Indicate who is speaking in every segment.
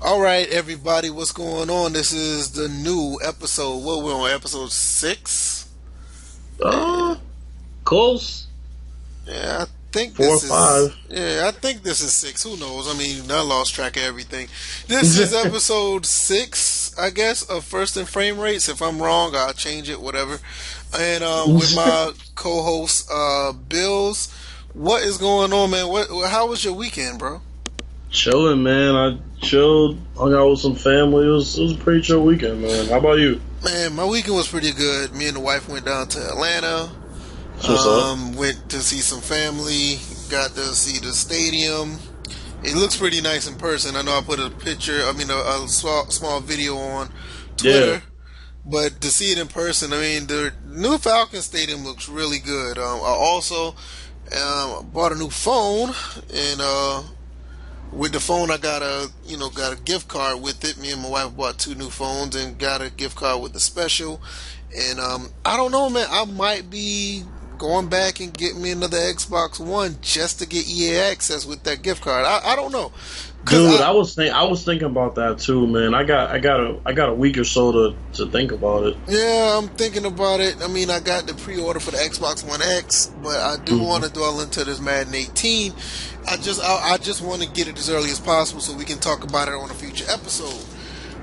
Speaker 1: All right, everybody, what's going on? This is the new episode. What we're on episode 6?
Speaker 2: Uh, Close.
Speaker 1: Yeah, I think
Speaker 2: Four or
Speaker 1: this is.
Speaker 2: five.
Speaker 1: Yeah, I think this is 6. Who knows? I mean, I lost track of everything. This is episode 6, I guess, of First and Framerates. If I'm wrong, I'll change it. Whatever. And with my co-host, Bills. What is going on, man? How was your weekend, bro?
Speaker 2: Chilling, man. I chilled, hung out with some family. It was a pretty chill weekend, man. How about you?
Speaker 1: Man, my weekend was pretty good. Me and the wife went down to Atlanta.
Speaker 2: What's up?
Speaker 1: Went to see some family. Got to see the stadium. It looks pretty nice in person. I know I put a picture. I mean, a small video on Twitter.
Speaker 2: Yeah.
Speaker 1: But to see it in person, I mean, the new Falcon Stadium looks really good. I also bought a new phone, and with the phone, I got a gift card with it. Me and my wife bought 2 new phones and got a gift card with the special. And I don't know, man. I might be going back and getting me another Xbox One just to get EA access with that gift card. I don't know.
Speaker 2: Dude, I was thinking about that too, man. I got a week or so to think about it.
Speaker 1: Yeah, I'm thinking about it. I mean, I got the pre-order for the Xbox One X, but I do want to dwell into this Madden 18. I just want to get it as early as possible so we can talk about it on a future episode.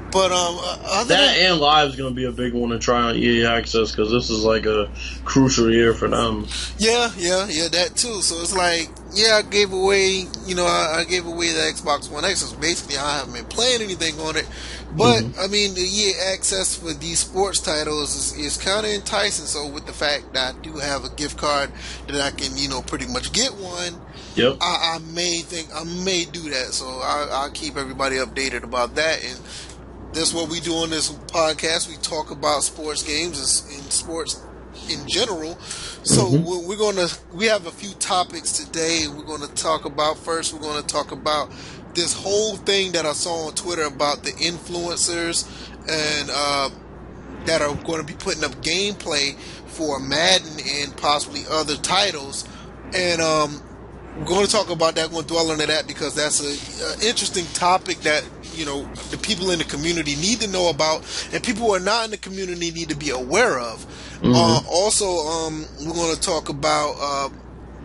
Speaker 1: But
Speaker 2: And Live's gonna be a big one to try on EA Access because this is like a crucial year for them.
Speaker 1: Yeah, that too. So it's like, I gave away, I gave away the Xbox One X. So basically, I haven't been playing anything on it. But I mean, the EA access for these sports titles is kind of enticing. So with the fact that I do have a gift card that I can, pretty much get one.
Speaker 2: Yep.
Speaker 1: I may do that. So I'll keep everybody updated about that. And that's what we do on this podcast. We talk about sports games and sports in general. So we have a few topics today. We're going to talk about this whole thing that I saw on Twitter about the influencers and that are going to be putting up gameplay for Madden and possibly other titles. And we're going to talk about that. We're going to dwell into that because that's an interesting topic that the people in the community need to know about, and people who are not in the community need to be aware of. Also, we're going to talk about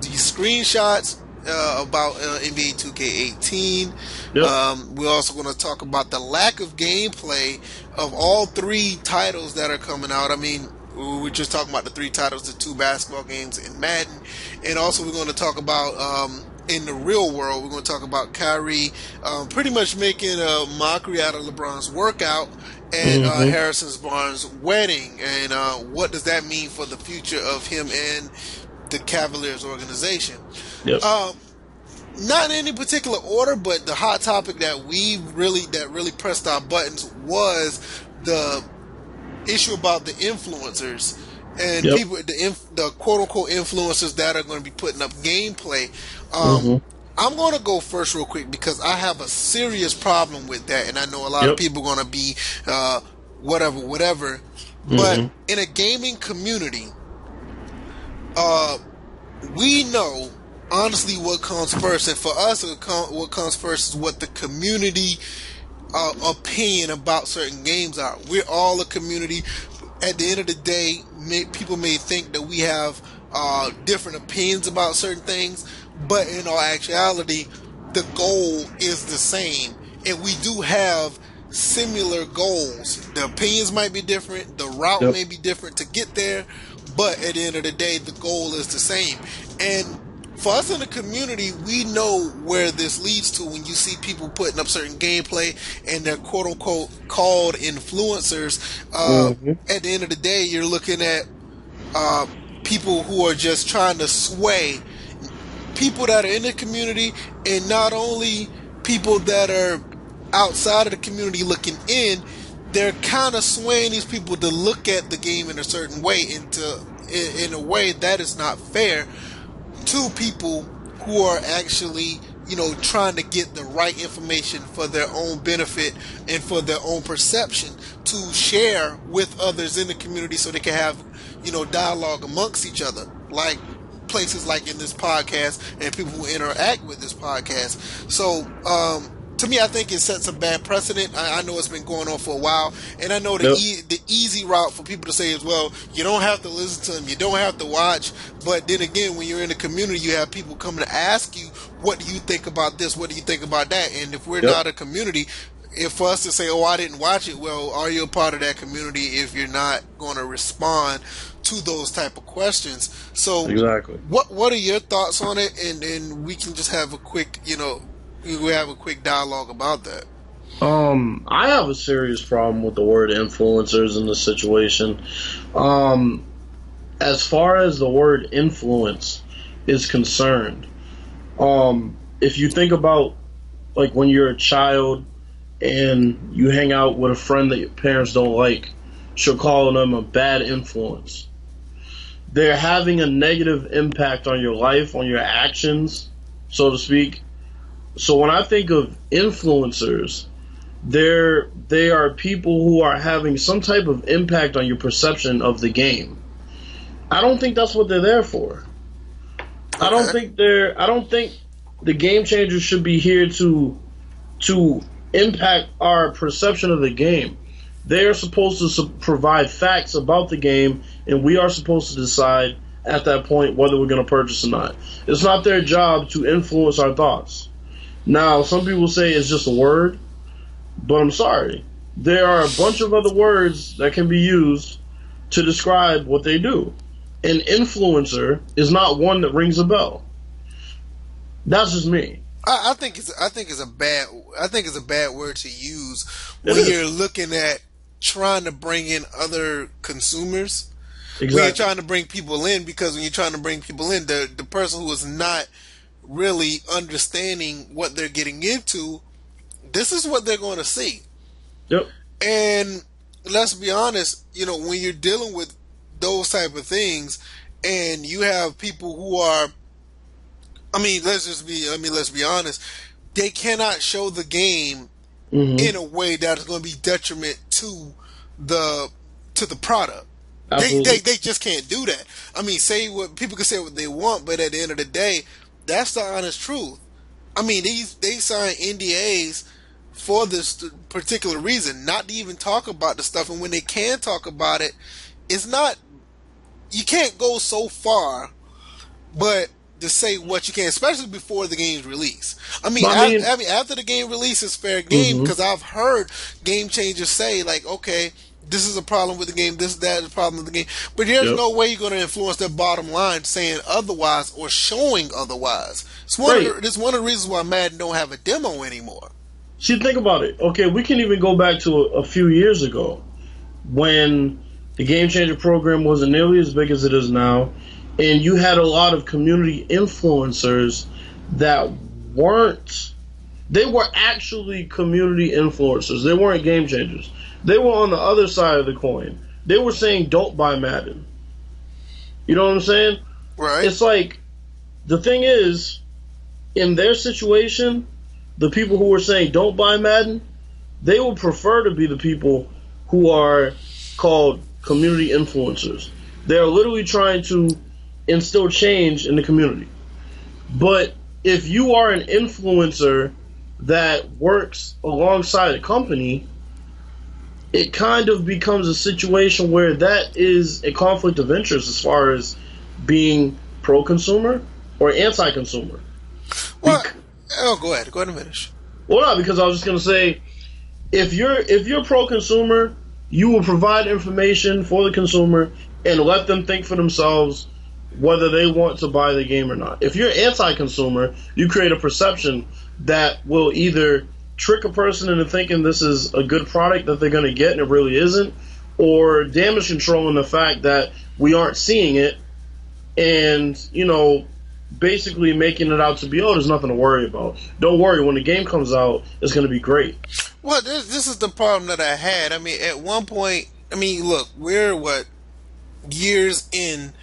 Speaker 1: these screenshots about NBA 2K18.
Speaker 2: Yep.
Speaker 1: We're also going to talk about the lack of gameplay of all 3 titles that are coming out. I mean, we're just talking about the 3 titles, the 2 basketball games in Madden, and also we're going to talk about in the real world, we're going to talk about Kyrie pretty much making a mockery out of LeBron's workout and Harrison Barnes' wedding, and what does that mean for the future of him and the Cavaliers organization.
Speaker 2: Yep.
Speaker 1: Not in any particular order, but the hot topic that really pressed our buttons was the issue about the influencers and people, the quote-unquote influencers that are going to be putting up gameplay. I'm going to go first real quick because I have a serious problem with that, and I know a lot of people are going to be whatever. But in a gaming community, we know honestly what comes first, and for us, what comes first is what the community opinion about certain games are. We're all a community. At the end of the day, people may think that we have different opinions about certain things, but in all actuality, the goal is the same, and we do have similar goals. The opinions might be different, the route may be different to get there, but at the end of the day, the goal is the same. And for us in the community, we know where this leads to when you see people putting up certain gameplay and they're quote-unquote called influencers. At the end of the day, you're looking at people who are just trying to sway people that are in the community, and not only people that are outside of the community looking in. They're kind of swaying these people to look at the game in a certain way, in a way that is not fair to people who are actually, trying to get the right information for their own benefit and for their own perception to share with others in the community so they can have, dialogue amongst each other. Like places like in this podcast and people who interact with this podcast. So, to me, I think it sets a bad precedent. I know it's been going on for a while, and I know
Speaker 2: Yep.
Speaker 1: the easy route for people to say is, well, you don't have to listen to them, you don't have to watch. But then again, when you're in the community, you have people coming to ask you, what do you think about this? What do you think about that? And if we're
Speaker 2: Yep.
Speaker 1: not a community, if for us to say, oh, I didn't watch it, well, are you a part of that community if you're not going to respond to those type of questions? So,
Speaker 2: Exactly.
Speaker 1: what are your thoughts on it? And we can just have a quick, we have a quick dialogue about that.
Speaker 2: I have a serious problem with the word influencers in this situation. As far as the word influence is concerned, if you think about like when you're a child and you hang out with a friend that your parents don't like, you're calling them a bad influence. They're having a negative impact on your life, on your actions, so to speak. So when I think of influencers, they are people who are having some type of impact on your perception of the game. I don't think that's what they're there for. I don't think the game changers should be here to impact our perception of the game. They are supposed to provide facts about the game, and we are supposed to decide at that point whether we're going to purchase or not. It's not their job to influence our thoughts. Now, some people say it's just a word, but I'm sorry. There are a bunch of other words that can be used to describe what they do. An influencer is not one that rings a bell. That's just me.
Speaker 1: I think it's a bad word to use when you're looking at trying to bring in other consumers. Exactly. When you're trying to bring people in, because when you're trying to bring people in, the person who is not really understanding what they're getting into, this is what they're going to see.
Speaker 2: Yep.
Speaker 1: And let's be honest, when you're dealing with those type of things, and you have people who are, let's be honest, they cannot show the game in a way that is going to be detriment to the product. They just can't do that. Say what people can say what they want, but at the end of the day, that's the honest truth. They sign NDAs for this particular reason, not to even talk about the stuff. And when they can talk about it, it's not. You can't go so far, but to say what you can, especially before the game's release. After the game release, it's fair game, because I've heard game changers say, like, okay, this is a problem with the game, that is a problem with the game. But there's no way you're going to influence their bottom line saying otherwise or showing otherwise. It's one of the reasons why Madden don't have a demo anymore.
Speaker 2: See, think about it. Okay, we can even go back to a few years ago when the Game Changer program wasn't nearly as big as it is now, and you had a lot of community influencers that they were actually community influencers. They weren't game changers. They were on the other side of the coin. They were saying, don't buy Madden. You know what I'm saying?
Speaker 1: Right.
Speaker 2: It's like, the thing is, in their situation, the people who were saying, don't buy Madden, they would prefer to be the people who are called community influencers. They're literally trying to instill change in the community. But if you are an influencer that works alongside a company, it kind of becomes a situation where that is a conflict of interest as far as being pro-consumer or anti-consumer.
Speaker 1: Well, go ahead and finish.
Speaker 2: Well, no, because I was just going to say, if you're pro-consumer, you will provide information for the consumer and let them think for themselves whether they want to buy the game or not. If you're anti-consumer, you create a perception that will either trick a person into thinking this is a good product that they're going to get and it really isn't, or damage control in the fact that we aren't seeing it and, basically making it out to be, there's nothing to worry about. Don't worry, when the game comes out, it's going to be great.
Speaker 1: Well, this is the problem that I had. At one point, look, we're years in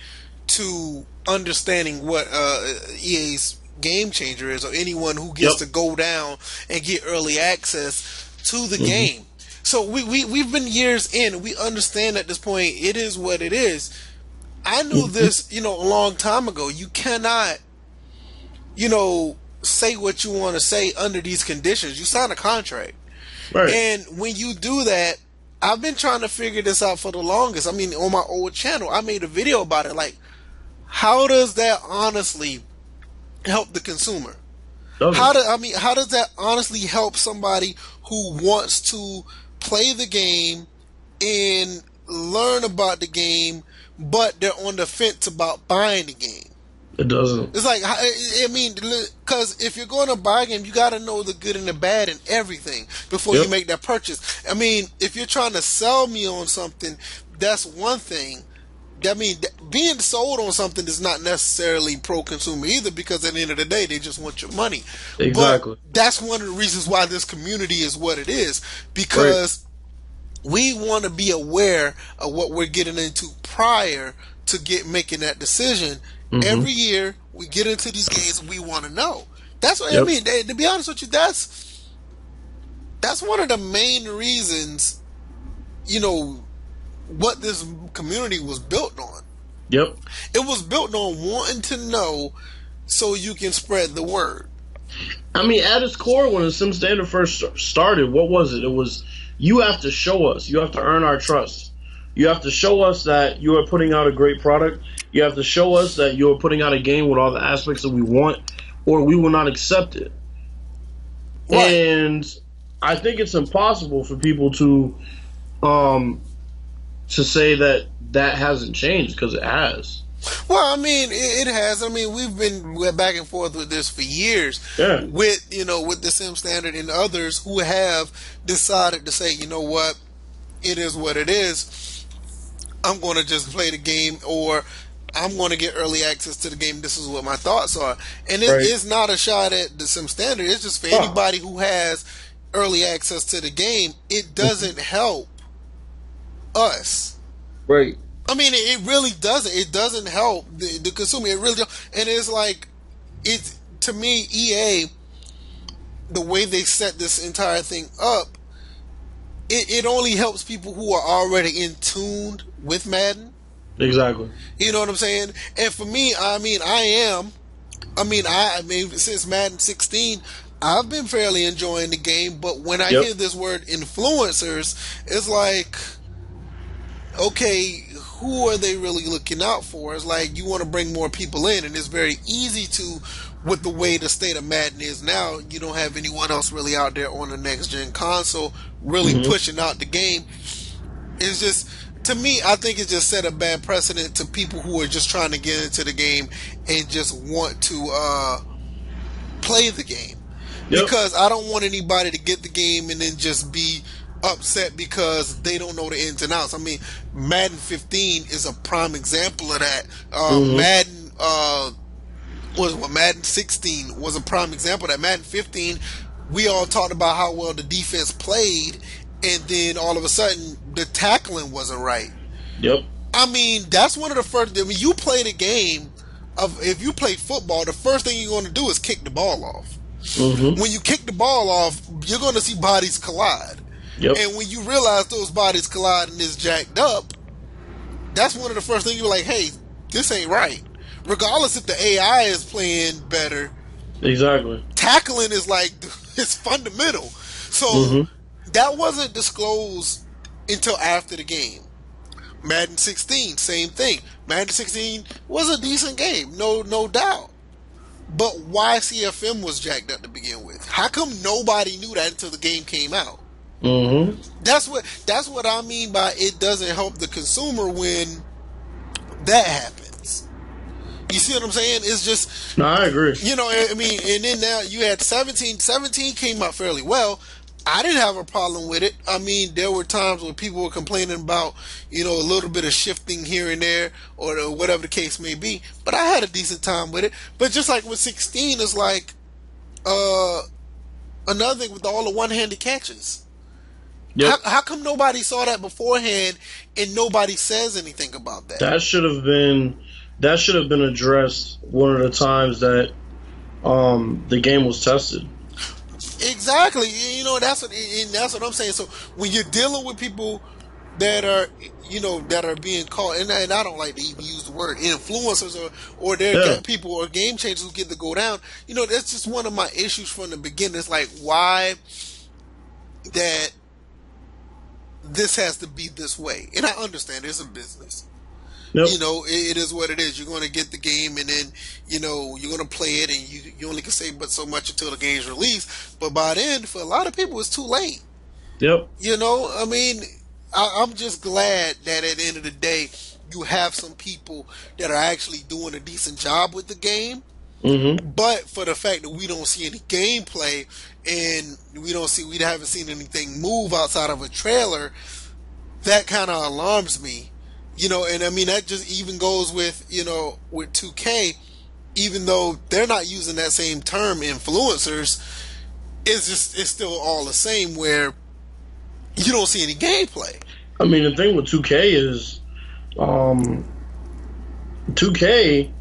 Speaker 1: to understanding what EA's Game Changer is, or anyone who gets to go down and get early access to the game. So we've been years in, and we understand at this point it is what it is. I knew this, a long time ago. You cannot, say what you want to say under these conditions. You sign a contract.
Speaker 2: Right.
Speaker 1: And when you do that, I've been trying to figure this out for the longest. I mean, on my old channel, I made a video about it. Like, how does that honestly help the consumer? How does that honestly help somebody who wants to play the game and learn about the game, but they're on the fence about buying the game?
Speaker 2: It doesn't.
Speaker 1: It's like, I mean, because if you're going to buy a game, you got to know the good and the bad and everything before you make that purchase. I mean, if you're trying to sell me on something, that's one thing. I mean, being sold on something is not necessarily pro-consumer either, because at the end of the day, they just want your money.
Speaker 2: Exactly.
Speaker 1: But that's one of the reasons why this community is what it is, because we want to be aware of what we're getting into prior to making that decision. Every year we get into these games, we want to know. That's what I mean. To be honest with you, that's one of the main reasons, you know, what this community was built on.
Speaker 2: Yep.
Speaker 1: It was built on wanting to know so you can spread the word.
Speaker 2: I mean, at its core, when the Sim Standard first started, what was it? It was, you have to show us. You have to earn our trust. You have to show us that you are putting out a great product. You have to show us that you're putting out a game with all the aspects that we want, or we will not accept it. Right. And I think it's impossible for people to say that hasn't changed, because it has.
Speaker 1: Well, I mean, it has. I mean, we're back and forth with this for years.
Speaker 2: Yeah.
Speaker 1: With the Sim Standard and others who have decided to say, you know what, it is what it is. I'm going to just play the game, or I'm going to get early access to the game. This is what my thoughts are. And it's not a shot at the Sim Standard. It's just for anybody who has early access to the game. It doesn't help us.
Speaker 2: Right.
Speaker 1: I mean, it really doesn't. It doesn't help the consumer. It really don't. And it's like, to me, EA, the way they set this entire thing up, it only helps people who are already in tune with Madden.
Speaker 2: Exactly.
Speaker 1: You know what I'm saying? And for me, I mean, since Madden 16, I've been fairly enjoying the game, but when I hear this word influencers, it's like, okay, who are they really looking out for? It's like, you want to bring more people in, and it's very easy to, with the way the state of Madden is now. You don't have anyone else really out there on the next gen console really pushing out the game. It's just, to me, I think it just set a bad precedent to people who are just trying to get into the game and just want to play the game. Because I don't want anybody to get the game and then just be upset because they don't know the ins and outs. I mean, Madden 15 is a prime example of that. Madden 16 was a prime example of that. Madden 15, we all talked about how well the defense played, and then all of a sudden the tackling wasn't right.
Speaker 2: Yep.
Speaker 1: I mean, that's one of the first. I mean, you play the game if you play football, the first thing you're going to do is kick the ball off. When you kick the ball off, you're going to see bodies collide.
Speaker 2: Yep.
Speaker 1: And when you realize those bodies collide and it's jacked up, that's one of the first things you're like, hey, this ain't right. Regardless if the AI is playing better.
Speaker 2: Exactly.
Speaker 1: Tackling is like, it's fundamental. So that wasn't disclosed until after the game. Madden 16, same thing. Madden 16 was a decent game, no doubt. But why CFM was jacked up to begin with? How come nobody knew that until the game came out? That's what I mean by it doesn't help the consumer when that happens. You see what I'm saying? It's just...
Speaker 2: No, I agree.
Speaker 1: You know, I mean, and then now you had 17. 17 came out fairly well. I didn't have a problem with it. I mean, there were times when people were complaining about, you know, a little bit of shifting here and there, or whatever the case may be. But I had a decent time with it. But just like with 16, it's like another thing with all the one-handed catches. Yep. How come nobody saw that beforehand and nobody says anything about that?
Speaker 2: That should have been addressed one of the times that the game was tested.
Speaker 1: Exactly. You know, that's what I'm saying. So when you're dealing with people that are that are being called, and I don't like to even use the word influencers, or
Speaker 2: Yeah.
Speaker 1: people or game changers who get to go down. That's just one of my issues from the beginning. It's like, why that this has to be this way. And I understand it's a business.
Speaker 2: Yep.
Speaker 1: It is what it is. You're going to get the game, and then you're going to play it, and you only can say but so much until the game's released. But by then, for a lot of people, it's too late.
Speaker 2: Yep.
Speaker 1: I mean, I'm just glad that at the end of the day, you have some people that are actually doing a decent job with the game.
Speaker 2: Mm-hmm.
Speaker 1: But for the fact that we don't see any gameplay, and we haven't seen anything move outside of a trailer, that kind of alarms me. And I mean, that just even goes with, with 2K, even though they're not using that same term, influencers, it's still all the same, where you don't see any gameplay.
Speaker 2: I mean, the thing with 2K is, 2K,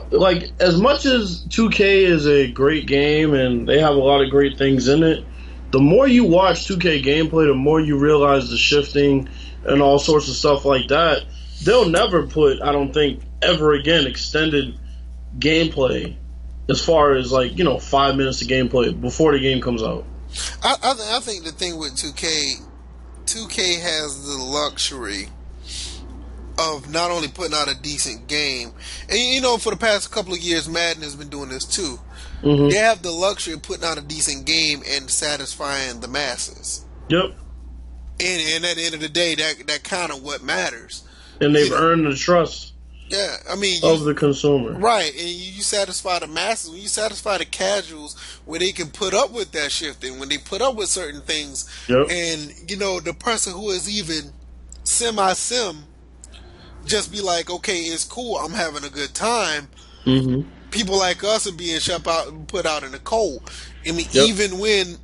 Speaker 2: like, as much as 2K is a great game and they have a lot of great things in it, the more you watch 2K gameplay, the more you realize the shifting and all sorts of stuff like that. They'll never put, I don't think, ever again, extended gameplay as far as, like, 5 minutes of gameplay before the game comes out.
Speaker 1: I think the thing with 2K has the luxury of not only putting out a decent game, and for the past couple of years, Madden has been doing this too.
Speaker 2: Mm-hmm.
Speaker 1: They have the luxury of putting out a decent game and satisfying the masses.
Speaker 2: Yep.
Speaker 1: And at the end of the day, that kind of what matters.
Speaker 2: And they've earned the trust.
Speaker 1: Yeah, I mean,
Speaker 2: of the consumer.
Speaker 1: Right, and you satisfy the masses. When you satisfy the casuals, where they can put up with that shifting, when they put up with certain things,
Speaker 2: yep.
Speaker 1: And the person who is even semi-sim just be like, okay, it's cool, I'm having a good time.
Speaker 2: Mm-hmm.
Speaker 1: People like us are being put out in the cold. I mean,
Speaker 2: yep.
Speaker 1: Even with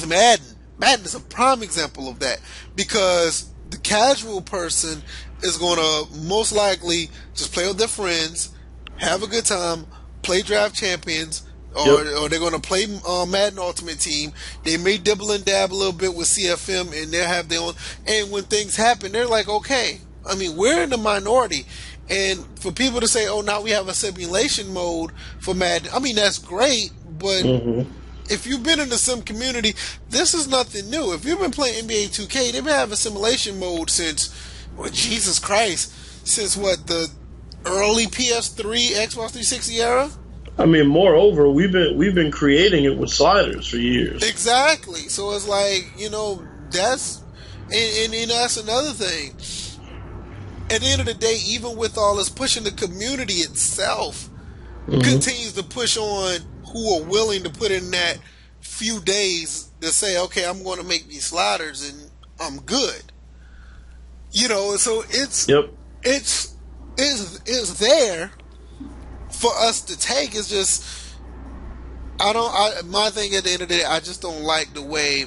Speaker 1: Madden is a prime example of that, because the casual person is going to most likely just play with their friends, have a good time, play Draft Champions, or they're going to play Madden Ultimate Team. They may dibble and dab a little bit with CFM, and they'll have their own. And when things happen, they're like, okay, I mean, we're in the minority. And for people to say, oh, now we have a simulation mode for Madden, I mean, that's great, but if you've been in the sim community, this is nothing new. If you've been playing NBA 2K, they've been having simulation mode since, Jesus Christ, since the early PS3, Xbox 360 era?
Speaker 2: I mean, moreover, we've been creating it with sliders for years.
Speaker 1: Exactly. So it's like, that's and that's another thing. At the end of the day, even with all this pushing, the community itself continues to push on who are willing to put in that few days to say, okay, I'm going to make these sliders and I'm good. So it's there for us to take. It's just my thing at the end of the day, I just don't like the way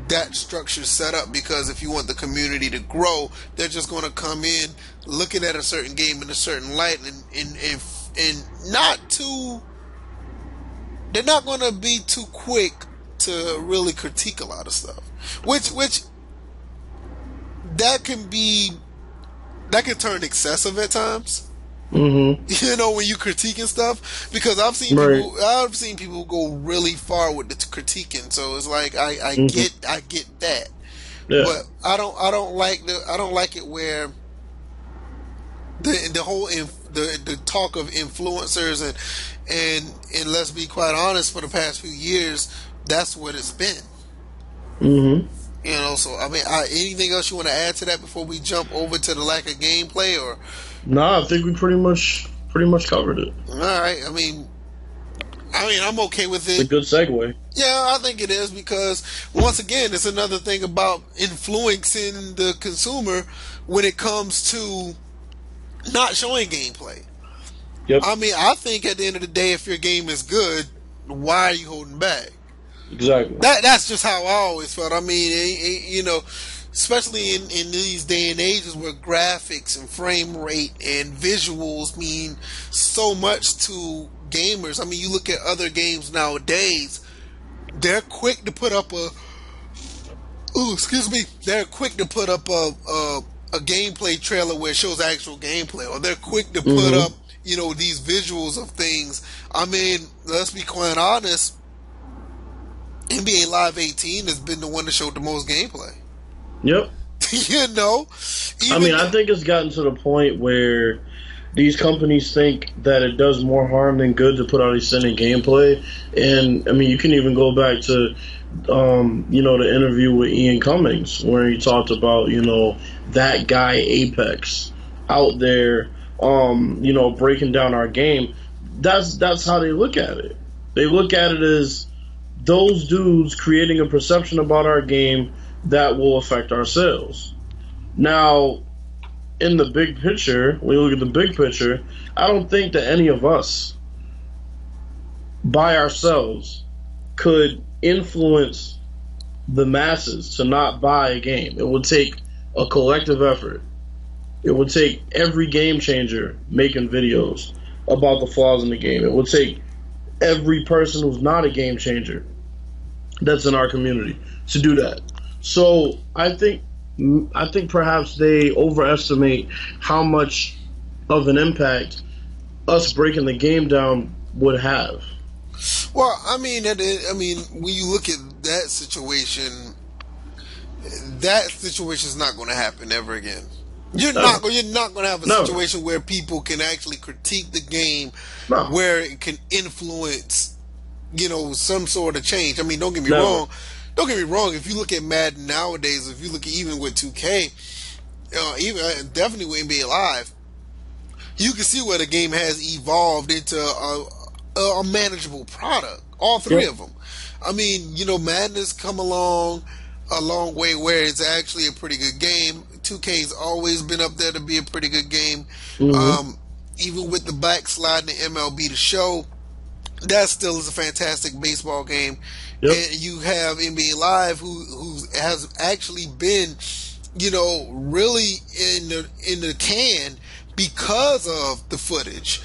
Speaker 1: that structure's set up, because if you want the community to grow, they're just going to come in looking at a certain game in a certain light, and they're not going to be too quick to really critique a lot of stuff, which that can turn excessive at times. When you critiquing stuff, because I've seen people go really far with the critiquing. So it's like I get that, but I don't like it where the whole the talk of influencers and let's be quite honest, for the past few years, that's what it's been. So I mean, anything else you want to add to that before we jump over to the lack of gameplay, or?
Speaker 2: No, I think we pretty much covered it.
Speaker 1: All right. I mean, I'm okay with it.
Speaker 2: It's a good segue.
Speaker 1: Yeah, I think it is, because once again, it's another thing about influencing the consumer when it comes to not showing gameplay.
Speaker 2: Yep.
Speaker 1: I mean, I think at the end of the day, if your game is good, why are you holding back?
Speaker 2: Exactly.
Speaker 1: That's just how I always felt. I mean, especially in these day and ages where graphics and frame rate and visuals mean so much to gamers. I mean, you look at other games nowadays, they're quick to put up ooh, excuse me, they're quick to put up a gameplay trailer where it shows actual gameplay, or they're quick to put
Speaker 2: Mm-hmm.
Speaker 1: up, these visuals of things. I mean, let's be quite honest, NBA Live 18 has been the one that showed the most gameplay.
Speaker 2: Yep.
Speaker 1: you know,
Speaker 2: I mean,
Speaker 1: even
Speaker 2: I think it's gotten to the point where these companies think that it does more harm than good to put out extended gameplay. And I mean, you can even go back to, the interview with Ian Cummings where he talked about, that guy Apex out there, breaking down our game. That's how they look at it. They look at it as those dudes creating a perception about our game that will affect our sales. Now, in the big picture, when you look at the big picture, I don't think that any of us by ourselves could influence the masses to not buy a game. It would take a collective effort. It would take every game changer making videos about the flaws in the game. It would take every person who's not a game changer that's in our community to do that. So I think perhaps they overestimate how much of an impact us breaking the game down would have.
Speaker 1: well, I mean, when you look at that situation is not going to happen ever again. You're not going to have a
Speaker 2: No.
Speaker 1: situation where people can actually critique the game,
Speaker 2: No.
Speaker 1: where it can influence, some sort of change. I mean, don't get me
Speaker 2: Never.
Speaker 1: wrong. Don't get me wrong. If you look at Madden nowadays, if you look at even with 2K, even definitely with NBA Live, you can see where the game has evolved into a manageable product. All three
Speaker 2: Yep.
Speaker 1: of them. I mean, Madden has come along a long way where it's actually a pretty good game. 2K's always been up there to be a pretty good game.
Speaker 2: Mm-hmm.
Speaker 1: Even with the backslide in the MLB The Show, that still is a fantastic baseball game.
Speaker 2: Yep.
Speaker 1: And you have NBA Live, who has actually been, really in the can because of the footage,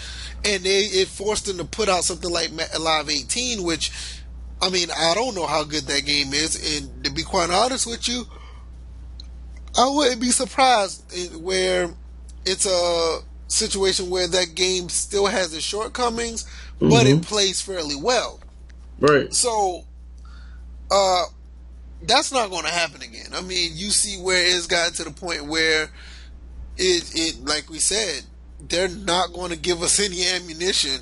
Speaker 1: and it forced them to put out something like Live 18, which, I mean, I don't know how good that game is, and to be quite honest with you, I wouldn't be surprised where it's a situation where that game still has its shortcomings, but it
Speaker 2: Mm-hmm.
Speaker 1: plays fairly well.
Speaker 2: Right.
Speaker 1: So, that's not going to happen again. I mean, you see where it's gotten to the point where it like we said, they're not going to give us any ammunition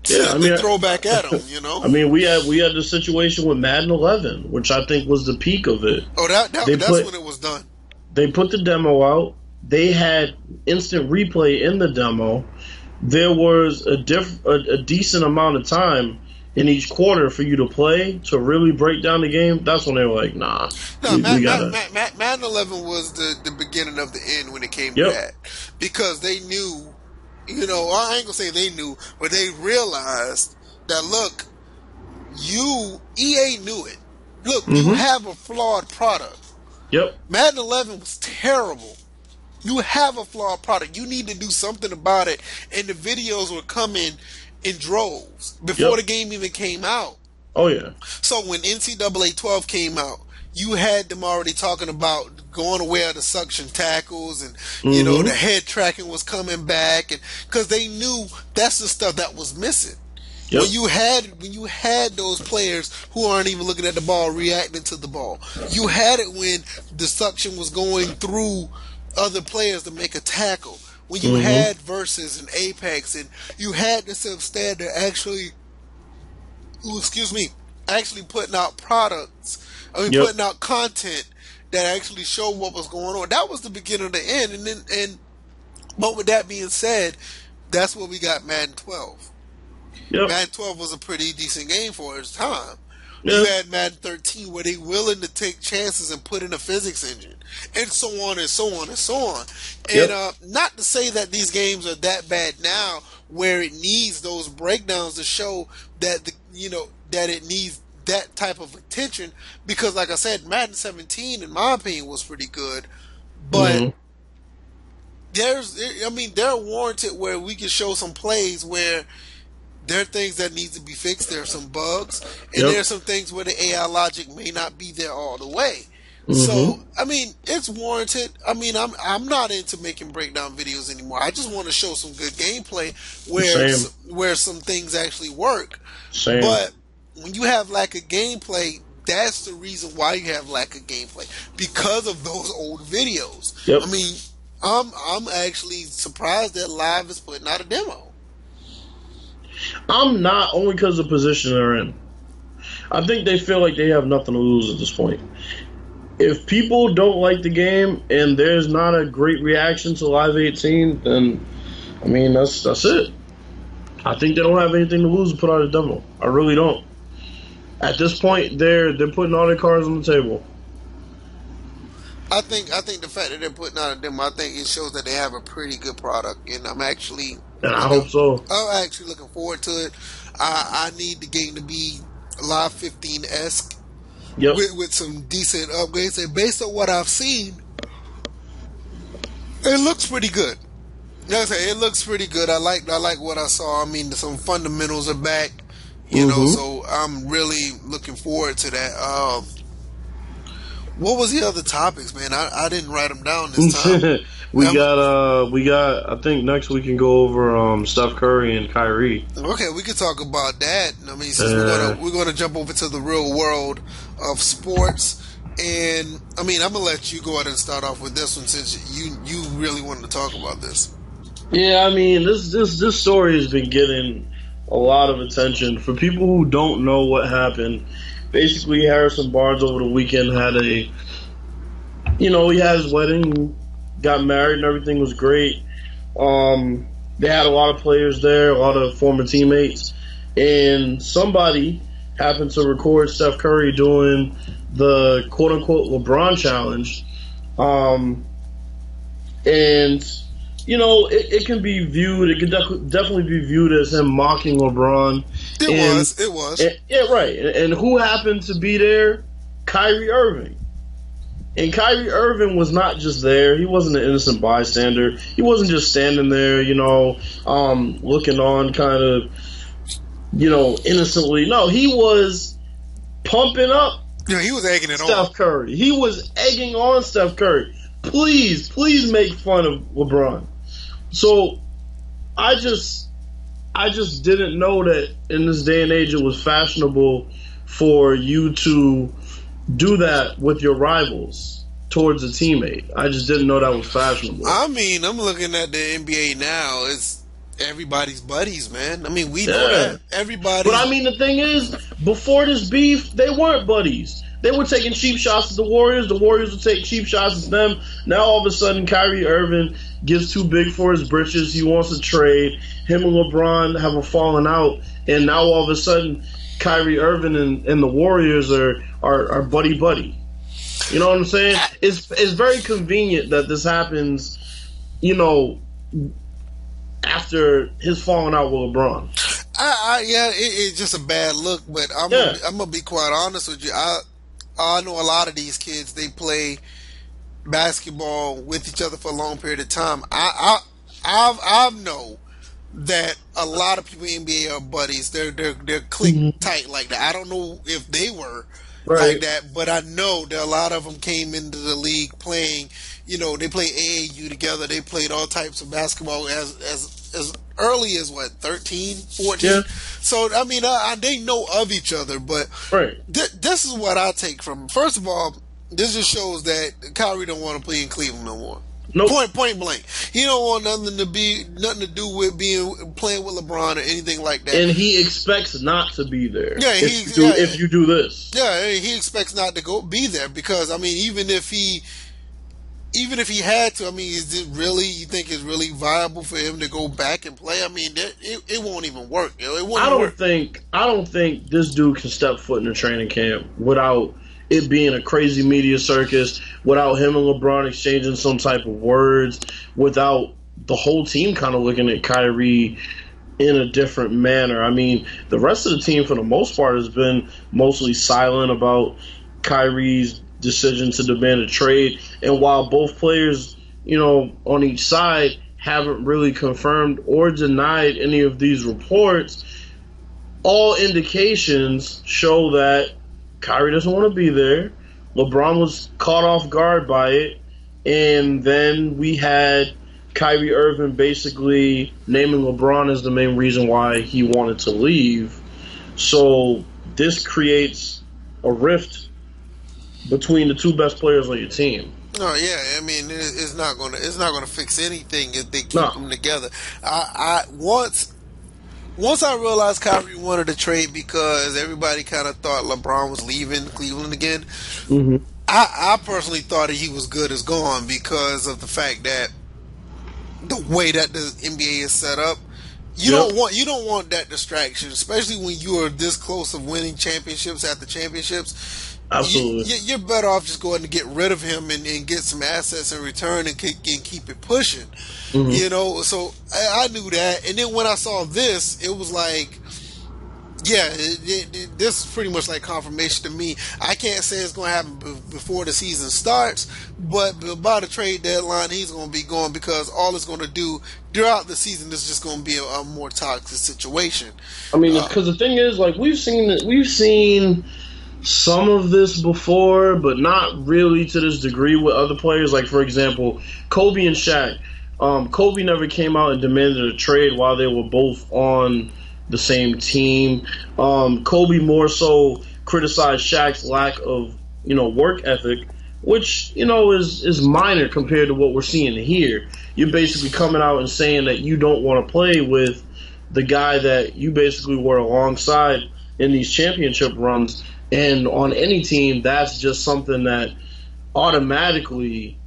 Speaker 2: Yeah. I mean,
Speaker 1: to throw back at them.
Speaker 2: I mean, we had the situation with Madden 11, which I think was the peak of it.
Speaker 1: Oh, that's when it was done.
Speaker 2: They put the demo out. They had instant replay in the demo. There was a decent amount of time in each quarter for you to play to really break down the game. That's when they were like, nah,
Speaker 1: No,
Speaker 2: we gotta.
Speaker 1: Madden 11 was the beginning of the end when it came to
Speaker 2: Yep.
Speaker 1: that, because they knew, I ain't gonna say they knew, but they realized that, look, EA knew it. Look, you
Speaker 2: Mm-hmm.
Speaker 1: have a flawed product.
Speaker 2: Yep.
Speaker 1: Madden 11 was terrible. You have a flawed product. You need to do something about it. And the videos were coming in droves before
Speaker 2: Yep.
Speaker 1: the game even came out.
Speaker 2: Oh yeah.
Speaker 1: So when NCAA 12 came out, you had them already talking about going away of the suction tackles, and
Speaker 2: Mm-hmm.
Speaker 1: the head tracking was coming back, and because they knew that's the stuff that was missing.
Speaker 2: Yep.
Speaker 1: When you had those players who aren't even looking at the ball reacting to the ball, you had it when the suction was going through other players to make a tackle. When you
Speaker 2: Mm-hmm.
Speaker 1: had Versus and Apex, and you had the standard actually, actually putting out products. I mean,
Speaker 2: Yep.
Speaker 1: putting out content that actually showed what was going on. That was the beginning of the end. But with that being said, that's where we got Madden 12.
Speaker 2: Yep.
Speaker 1: Madden 12 was a pretty decent game for its time.
Speaker 2: Yeah.
Speaker 1: You had Madden 13 where they willing to take chances and put in a physics engine, and so on and so on and so on. And
Speaker 2: Yep.
Speaker 1: not to say that these games are that bad now, where it needs those breakdowns to show that that it needs that type of attention. Because, like I said, Madden 17, in my opinion, was pretty good, but.
Speaker 2: Mm-hmm.
Speaker 1: They're warranted where we can show some plays where there are things that need to be fixed. There are some bugs, and
Speaker 2: Yep.
Speaker 1: there are some things where the AI logic may not be there all the way. So, I mean, it's warranted. I mean, I'm not into making breakdown videos anymore. I just want to show some good gameplay
Speaker 2: Same.
Speaker 1: where some things actually work.
Speaker 2: Same.
Speaker 1: But when you have lack of gameplay, that's the reason why you have lack of gameplay, because of those old videos.
Speaker 2: Yep.
Speaker 1: I mean, I'm actually surprised that Live is putting out a demo.
Speaker 2: I'm not, only because of the position they're in. I think they feel like they have nothing to lose at this point. If people don't like the game and there's not a great reaction to Live 18, then I mean that's it. I think they don't have anything to lose to put out a demo. I really don't. At this point, they're putting all their cards on the table.
Speaker 1: I think the fact that they're putting out a demo, I think it shows that they have a pretty good product, and I'm actually,
Speaker 2: and I hope so.
Speaker 1: I'm actually looking forward to it. I need the game to be Live 15-esque.
Speaker 2: Yep.
Speaker 1: With some decent upgrades, and based on what I've seen, it looks pretty good. Like I say, it looks pretty good. I like what I saw. I mean, some fundamentals are back, you know, so I'm really looking forward to that. What was the other topics, man? I didn't write them down this time.
Speaker 2: we got. I think next we can go over Steph Curry and Kyrie.
Speaker 1: Okay, we could talk about that. I mean, since we're gonna jump over to the real world of sports, and I mean, I'm gonna let you go ahead and start off with this one since you really wanted to talk about this.
Speaker 2: Yeah, I mean, this story has been getting a lot of attention. For people who don't know what happened, basically Harrison Barnes over the weekend had he had his wedding, got married, and everything was great. They had a lot of players there, a lot of former teammates, and somebody happened to record Steph Curry doing the quote-unquote LeBron challenge. And, you know, it can be viewed, it can definitely be viewed as him mocking LeBron.
Speaker 1: It was.
Speaker 2: Yeah, right. And who happened to be there? Kyrie Irving. And Kyrie Irving was not just there. He wasn't an innocent bystander. He wasn't just standing there, you know, looking on kind of, you know, innocently. No, he was pumping up.
Speaker 1: Yeah, he was egging it on
Speaker 2: Steph Curry. He was egging on Steph Curry. Please make fun of LeBron. So I just didn't know that in this day and age it was fashionable for you to do that with your rivals towards a teammate. I just didn't know that was fashionable.
Speaker 1: I mean, I'm looking at the NBA now. It's everybody's buddies, man. I mean, we know that. Everybody.
Speaker 2: But I mean, the thing is, before this beef, they weren't buddies. They were taking cheap shots at the Warriors. The Warriors would take cheap shots at them. Now, all of a sudden, Kyrie Irving gets too big for his britches. He wants to trade. Him and LeBron have a falling out. And now, all of a sudden, Kyrie Irving and the Warriors are buddy-buddy. You know what I'm saying? It's very convenient that this happens, you know, after his falling out with LeBron.
Speaker 1: It's just a bad look, but I'm gonna be quite honest with you. I know a lot of these kids. They play basketball with each other for a long period of time. I know that a lot of people in the NBA are buddies. They're click tight like that. I don't know if they were like that, but I know that a lot of them came into the league playing. You know, they played AAU together. They played all types of basketball as early as 13, 14. Yeah. So I mean, they know of each other. But this is what I take from it. First of all, this just shows that Kyrie don't want to play in Cleveland no more. Nope. Point blank. He don't want nothing to do with playing with LeBron or anything like that.
Speaker 2: And he expects not to be there.
Speaker 1: Yeah,
Speaker 2: if you do this.
Speaker 1: Yeah, he expects not to be there because I mean, even if he had to, I mean, is it really? You think it's really viable for him to go back and play? I mean, it won't even work. You know, I
Speaker 2: don't think this dude can step foot in the training camp without it being a crazy media circus, without him and LeBron exchanging some type of words, without the whole team kind of looking at Kyrie in a different manner. I mean, the rest of the team, for the most part, has been mostly silent about Kyrie's decision to demand a trade. And while both players, you know, on each side haven't really confirmed or denied any of these reports, all indications show that Kyrie doesn't want to be there. LeBron was caught off guard by it, and then we had Kyrie Irving basically naming LeBron as the main reason why he wanted to leave. So this creates a rift between the two best players on your team.
Speaker 1: Oh yeah, I mean it's not gonna fix anything if they keep them together. Once I realized Kyrie wanted to trade because everybody kind of thought LeBron was leaving Cleveland again.
Speaker 2: Mm-hmm.
Speaker 1: I personally thought that he was good as gone because of the fact that the way that the NBA is set up, you don't want that distraction, especially when you are this close of winning championships after championships.
Speaker 2: Absolutely,
Speaker 1: you're better off just going to get rid of him and get some assets in return and keep it pushing. Mm-hmm. You know, so I knew that, and then when I saw this, it was like, yeah, this is pretty much like confirmation to me. I can't say it's going to happen before the season starts, but by the trade deadline, he's going to be gone because all it's going to do throughout the season is just going to be a more toxic situation.
Speaker 2: I mean, because the thing is, like, we've seen some of this before, but not really to this degree with other players. Like, for example, Kobe and Shaq. Kobe never came out and demanded a trade while they were both on the same team. Kobe more so criticized Shaq's lack of, work ethic, which, is minor compared to what we're seeing here. You're basically coming out and saying that you don't want to play with the guy that you basically were alongside in these championship runs. And on any team, that's just something that automatically,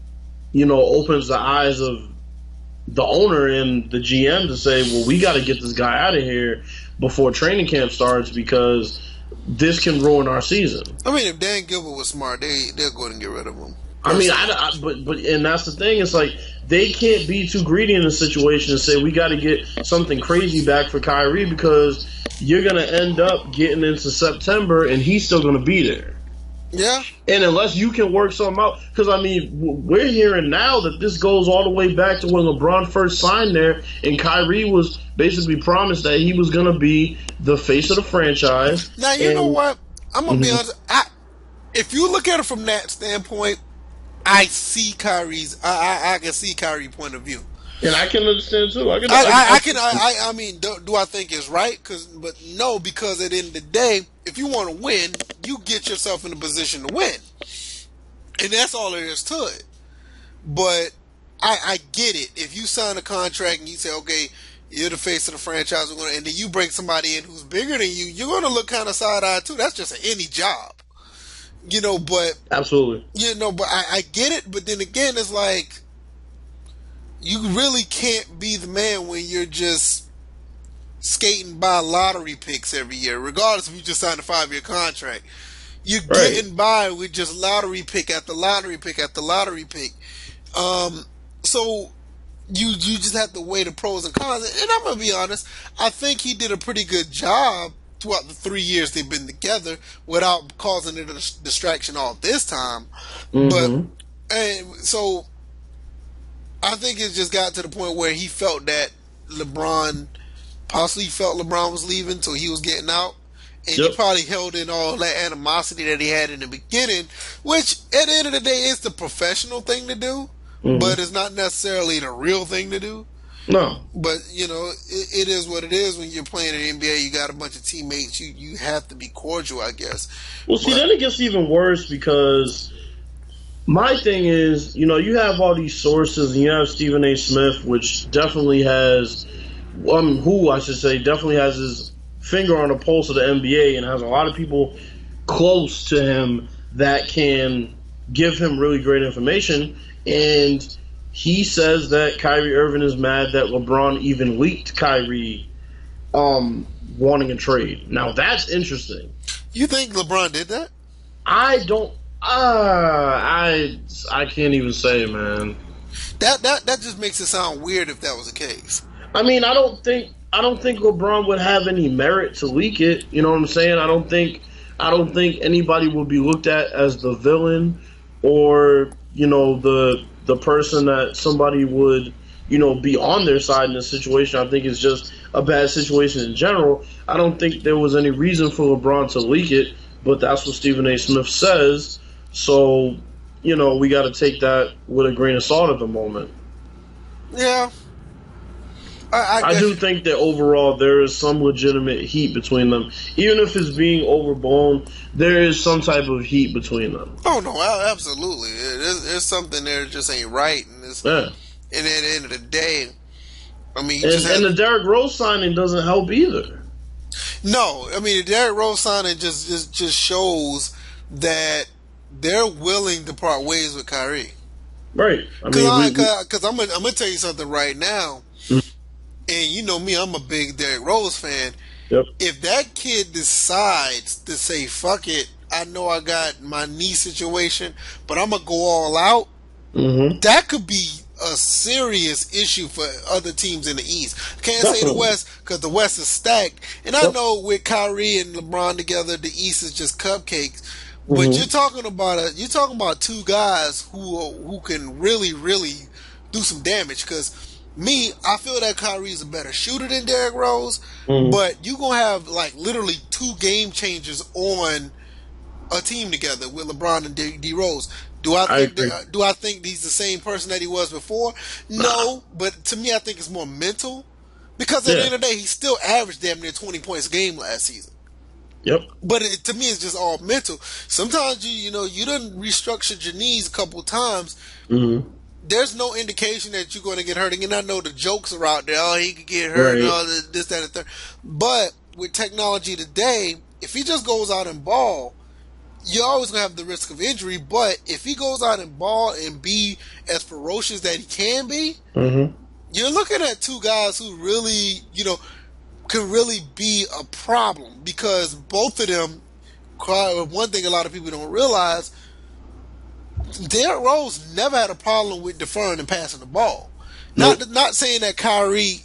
Speaker 2: opens the eyes of the owner and the GM to say, well, we got to get this guy out of here before training camp starts because this can ruin our season.
Speaker 1: I mean, if Dan Gilbert was smart, they'll go and get rid of him.
Speaker 2: I mean, but and that's the thing. It's like they can't be too greedy in this situation and say we got to get something crazy back for Kyrie because you're going to end up getting into September and he's still going to be there.
Speaker 1: Yeah.
Speaker 2: And unless you can work something out, because, I mean, we're hearing now that this goes all the way back to when LeBron first signed there and Kyrie was basically promised that he was going to be the face of the franchise.
Speaker 1: Now, you know what? I'm going to be honest. If you look at it from that standpoint, I see I can see Kyrie's point of view.
Speaker 2: And I can understand too.
Speaker 1: I mean, do I think it's right? But no, because at the end of the day, if you want to win, you get yourself in a position to win, and that's all there is to it. But I get it. If you sign a contract and you say, okay, you're the face of the franchise, and then you bring somebody in who's bigger than you, you're going to look kind of side-eyed too. That's just any job, But
Speaker 2: absolutely,
Speaker 1: but I get it. But then again, it's like, you really can't be the man when you're just skating by lottery picks every year, regardless if you just signed a 5-year contract. You're getting by with just lottery pick after lottery pick after lottery pick. So you just have to weigh the pros and cons. And I'm going to be honest, I think he did a pretty good job throughout the 3 years they've been together without causing it a distraction all this time. Mm-hmm. So I think it just got to the point where he felt that LeBron was leaving, so he was getting out. And he probably held in all that animosity that he had in the beginning, which at the end of the day is the professional thing to do, but it's not necessarily the real thing to do.
Speaker 2: No.
Speaker 1: But, it is what it is when you're playing in the NBA. You got a bunch of teammates. You have to be cordial, I guess.
Speaker 2: Well, see, then it gets even worse because my thing is, you have all these sources, and you have Stephen A. Smith, which definitely has, definitely has his finger on the pulse of the NBA and has a lot of people close to him that can give him really great information. And he says that Kyrie Irving is mad that LeBron even leaked Kyrie wanting a trade. Now, that's interesting.
Speaker 1: You think LeBron did that?
Speaker 2: I don't. I can't even say, man.
Speaker 1: That just makes it sound weird if that was the case.
Speaker 2: I mean, I don't think LeBron would have any merit to leak it. You know what I'm saying? I don't think anybody would be looked at as the villain or the person that somebody would be on their side in this situation. I think it's just a bad situation in general. I don't think there was any reason for LeBron to leak it, but that's what Stephen A. Smith says. So, we got to take that with a grain of salt at the moment.
Speaker 1: Yeah.
Speaker 2: I do think that overall there is some legitimate heat between them. Even if it's being overblown, there is some type of heat between them.
Speaker 1: Oh, no, absolutely. There's something there that just ain't right. And at the end of the day, I mean,
Speaker 2: and the Derrick Rose signing doesn't help either.
Speaker 1: No, I mean, the Derrick Rose signing just shows that they're willing to part ways with Kyrie.
Speaker 2: Right.
Speaker 1: Because I'm gonna tell you something right now, and you know me, I'm a big Derrick Rose fan.
Speaker 2: Yep.
Speaker 1: If that kid decides to say, fuck it, I know I got my knee situation, but I'm gonna go all out, that could be a serious issue for other teams in the East. I can't say the West because the West is stacked, and I know with Kyrie and LeBron together, the East is just cupcakes. But you're talking about two guys who can really do some damage. Because I feel that Kyrie is a better shooter than Derrick Rose, but you're gonna have like literally two game changers on a team together with LeBron and D Rose. Do I think he's the same person that he was before? No, but to me, I think it's more mental. Because at the end of the day, he still averaged damn near 20 points a game last season.
Speaker 2: Yep.
Speaker 1: But to me, it's just all mental. Sometimes you done restructured your knees a couple times. There's no indication that you're going to get hurt. And I know the jokes are out there. Oh, he could get hurt and all this, that, and the third. But with technology today, if he just goes out and ball, you're always going to have the risk of injury. But if he goes out and ball and be as ferocious that he can be, you're looking at two guys who really, can really be a problem, because both of them, one thing a lot of people don't realize, Derrick Rose never had a problem with deferring and passing the ball. Nope. Not saying that Kyrie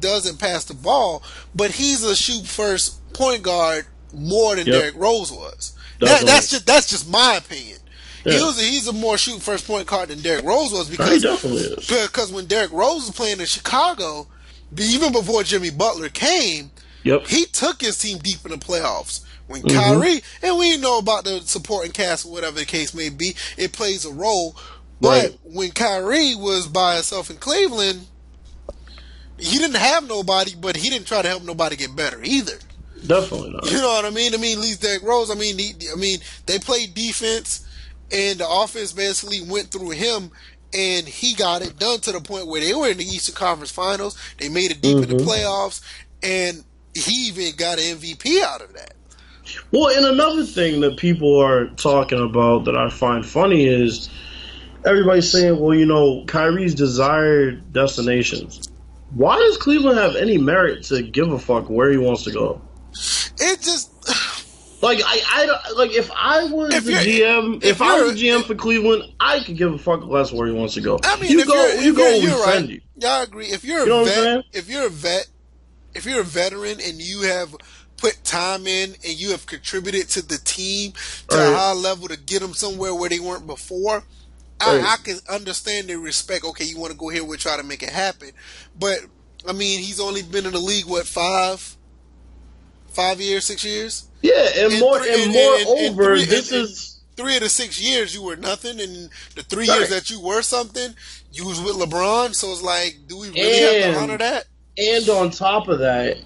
Speaker 1: doesn't pass the ball, but he's a shoot first point guard more than Derrick Rose was. That's just my opinion. Yeah. He's a more shoot first point guard than Derrick Rose was, because
Speaker 2: he definitely is.
Speaker 1: Because when Derrick Rose was playing in Chicago, even before Jimmy Butler came, he took his team deep in the playoffs. When Kyrie, and we know about the supporting cast or whatever the case may be, it plays a role. But when Kyrie was by himself in Cleveland, he didn't have nobody, but he didn't try to help nobody get better either.
Speaker 2: Definitely not.
Speaker 1: You know what I mean? At least Derrick Rose, they played defense, and the offense basically went through him. And he got it done to the point where they were in the Eastern Conference Finals. They made it deep in the playoffs. And he even got an MVP out of that.
Speaker 2: Well, and another thing that people are talking about that I find funny is everybody's saying, well, Kyrie's desired destinations. Why does Cleveland have any merit to give a fuck where he wants to go?
Speaker 1: It just...
Speaker 2: if I was the GM for Cleveland, I could give a fuck less where he wants to go. You go,
Speaker 1: right. You. Yeah, I agree. If you're a veteran and you have put time in and you have contributed to the team to a high level to get them somewhere where they weren't before, I can understand and respect. Okay, you want to go here, we'll try to make it happen. But he's only been in the league 5 years, 6 years.
Speaker 2: Yeah, and moreover, this is
Speaker 1: 3 of the 6 years you were nothing, and the 3 years that you were something, you was with LeBron. So it's like, do we really have to honor that?
Speaker 2: And on top of that,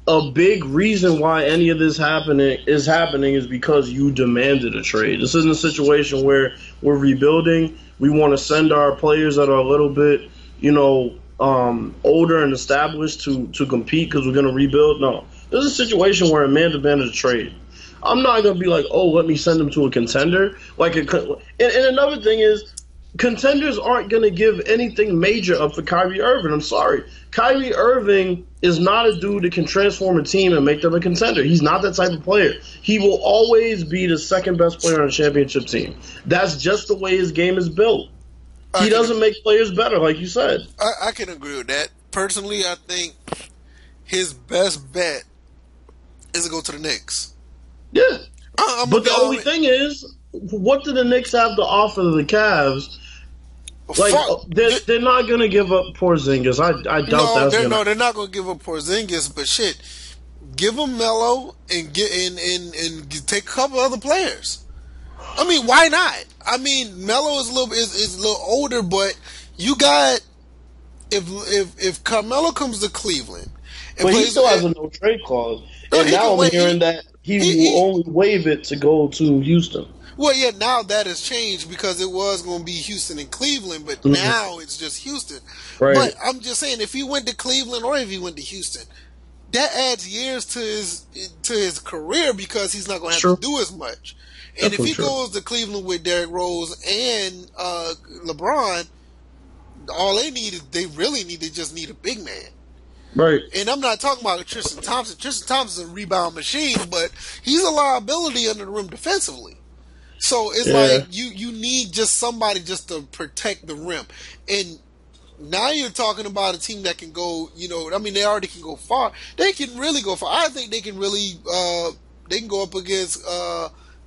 Speaker 2: a big reason why any of this happening is because you demanded a trade. This isn't a situation where we're rebuilding. We want to send our players that are a little bit, older and established to compete because we're going to rebuild. No. This is a situation where a man demanded a trade. I'm not going to be like, oh, let me send him to a contender. And another thing is, contenders aren't going to give anything major up for Kyrie Irving. I'm sorry. Kyrie Irving is not a dude that can transform a team and make them a contender. He's not that type of player. He will always be the second best player on a championship team. That's just the way his game is built. He doesn't make players better, like you said.
Speaker 1: I can agree with that. Personally, I think his best bet is to go to the Knicks.
Speaker 2: Yeah. But the only thing is, what do the Knicks have to offer the Cavs? They're not going to give up Porzingis. I doubt that's
Speaker 1: they're not going to give up Porzingis, but shit, give them Melo and take a couple other players. I mean, why not? I mean, Melo is a little older, but you got if Carmelo comes to Cleveland and
Speaker 2: But he
Speaker 1: plays,
Speaker 2: still has a no trade clause,
Speaker 1: no,
Speaker 2: and
Speaker 1: he
Speaker 2: now
Speaker 1: can
Speaker 2: I'm
Speaker 1: wait.
Speaker 2: hearing that he will only waive it to go to Houston.
Speaker 1: Well, yeah, now that has changed because it was going to be Houston and Cleveland, but
Speaker 2: Mhm.
Speaker 1: now it's just Houston.
Speaker 2: Right.
Speaker 1: But I'm just saying, if he went to Cleveland or if he went to Houston, that adds years to his career because he's not going to have to do as much. And if he goes to Cleveland with Derrick Rose and LeBron, all they really need to just need a big man.
Speaker 2: Right.
Speaker 1: And I'm not talking about Tristan Thompson. Tristan Thompson's a rebound machine, but he's a liability under the rim defensively. So it's like you need just somebody just to protect the rim. And now you're talking about a team that can go, I mean, they already can go far. They can really go far. I think they can really, they can go up against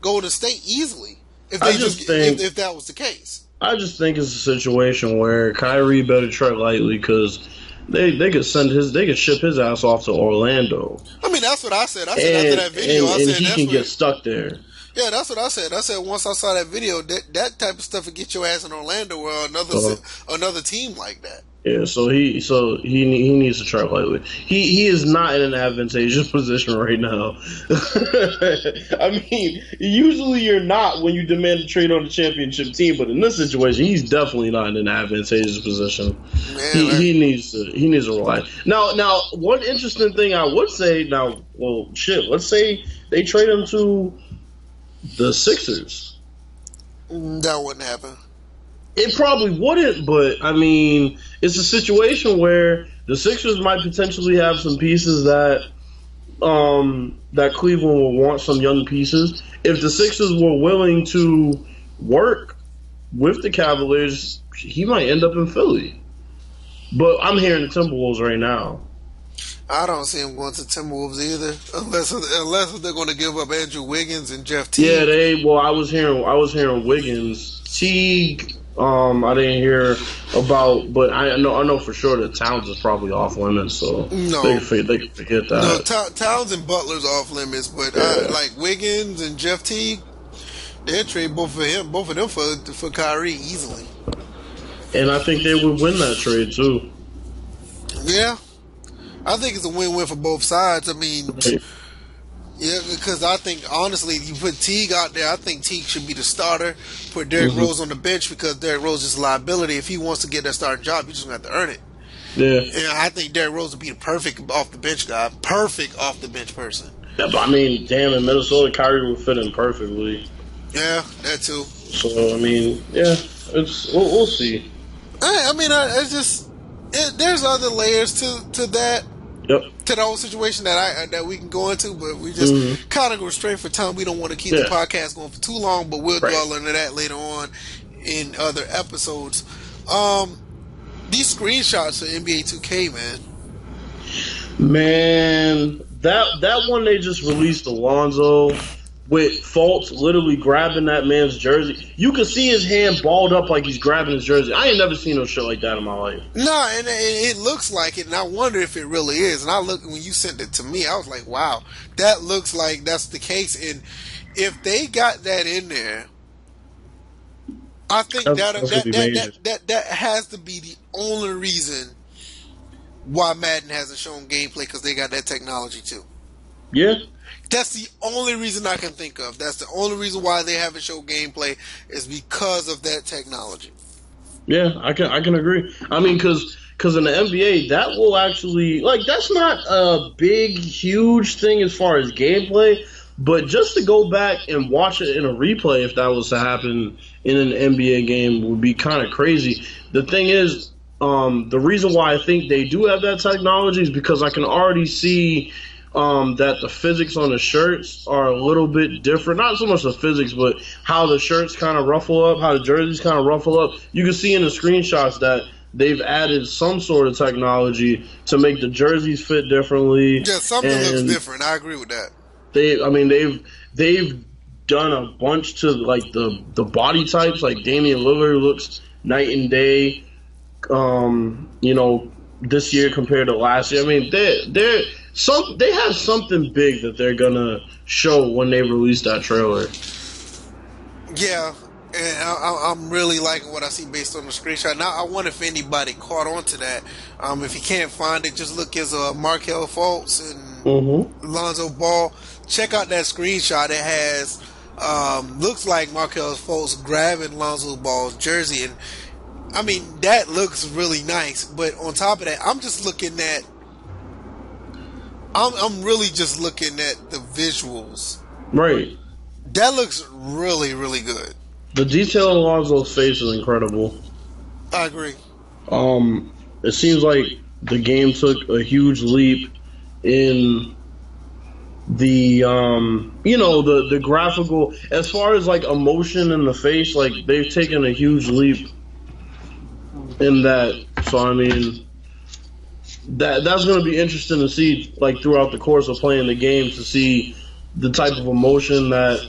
Speaker 1: Golden State easily if that was the case.
Speaker 2: I just think it's a situation where Kyrie better tread lightly because they could ship his ass off to Orlando.
Speaker 1: I mean, that's what I said. I said after that video,
Speaker 2: and he can get stuck there.
Speaker 1: Yeah, that's what I said. I said once I saw that video, that type of stuff would get your ass in Orlando or another team like that.
Speaker 2: Yeah, so he needs to tread lightly. He is not in an advantageous position right now. I mean, usually you're not when you demand a trade on the championship team, but in this situation, he's definitely not in an advantageous position. Man, he needs to rely. Now, one interesting thing I would say. Let's say they trade him to the Sixers.
Speaker 1: That wouldn't happen.
Speaker 2: It probably wouldn't, but I mean, it's a situation where the Sixers might potentially have some pieces that Cleveland will want, some young pieces. If the Sixers were willing to work with the Cavaliers, he might end up in Philly. But I'm hearing the Timberwolves right now.
Speaker 1: I don't see him going to Timberwolves either, unless they're going to give up Andrew Wiggins and Jeff Teague.
Speaker 2: Yeah, I was hearing Wiggins, Teague. I didn't hear about, but I know for sure that Towns is probably off limits, so they can forget that.
Speaker 1: No, Towns and Butler's off limits, but like Wiggins and Jeff Teague, they'll trade both of them for Kyrie easily.
Speaker 2: And I think they would win that trade too.
Speaker 1: Yeah, I think it's a win-win for both sides. I mean. Right. Yeah, because I think, honestly, you put Teague out there, I think Teague should be the starter. Put Derrick Rose on the bench because Derrick Rose is a liability. If he wants to get that starting job, he's just going to have to earn it.
Speaker 2: Yeah.
Speaker 1: And I think Derrick Rose would be the perfect off-the-bench guy. Perfect off-the-bench person.
Speaker 2: Yeah, but I mean, damn, in Minnesota, Kyrie would fit in perfectly.
Speaker 1: Yeah, that too.
Speaker 2: So, I mean, yeah, we'll see.
Speaker 1: I mean, there's other layers to that.
Speaker 2: Yep.
Speaker 1: To the whole situation that we can go into, but we just kind of go straight for time. We don't want to keep the podcast going for too long, but we'll dwell into that later on in other episodes. These screenshots of NBA 2K,
Speaker 2: man, that one they just released Alonzo with Fultz literally grabbing that man's jersey. You could see his hand balled up like he's grabbing his jersey. I ain't never seen no shit like that in my life.
Speaker 1: No, and it looks like it, and I wonder if it really is. And when you sent it to me, I was like, wow, that looks like that's the case. And if they got that in there, I think that has to be the only reason why Madden hasn't shown gameplay, because they got that technology too.
Speaker 2: Yeah.
Speaker 1: That's the only reason I can think of. That's the only reason why they haven't shown gameplay is because of that technology.
Speaker 2: Yeah, I can agree. I mean, because in the NBA, that will actually, like, that's not a big, huge thing as far as gameplay, but just to go back and watch it in a replay, if that was to happen in an NBA game, would be kind of crazy. The thing is, the reason why I think they do have that technology is because I can already see that the physics on the shirts are a little bit different. Not so much the physics, but how the shirts kind of ruffle up, how the jerseys kind of ruffle up. You can see in the screenshots that they've added some sort of technology to make the jerseys fit differently.
Speaker 1: Yeah, something looks different. I agree with that.
Speaker 2: They've done a bunch to, like, the body types. Like Damian Lillard looks night and day, this year compared to last year. I mean, they have something big that they're gonna show when they release that trailer.
Speaker 1: Yeah, and I'm really liking what I see based on the screenshot. Now, I wonder if anybody caught on to that. If you can't find it, just look as Markel Fultz and
Speaker 2: Mm-hmm.
Speaker 1: Lonzo Ball. Check out that screenshot. It has looks like Markel Fultz grabbing Lonzo Ball's jersey, and I mean that looks really nice. But on top of that, I'm really just looking at the visuals.
Speaker 2: Right.
Speaker 1: That looks really, really good.
Speaker 2: The detail on Lonzo's face is incredible.
Speaker 1: I agree.
Speaker 2: It seems like the game took a huge leap in the graphical, as far as like emotion in the face, like they've taken a huge leap in that. So I mean, that's going to be interesting to see, like throughout the course of playing the game, to see the type of emotion that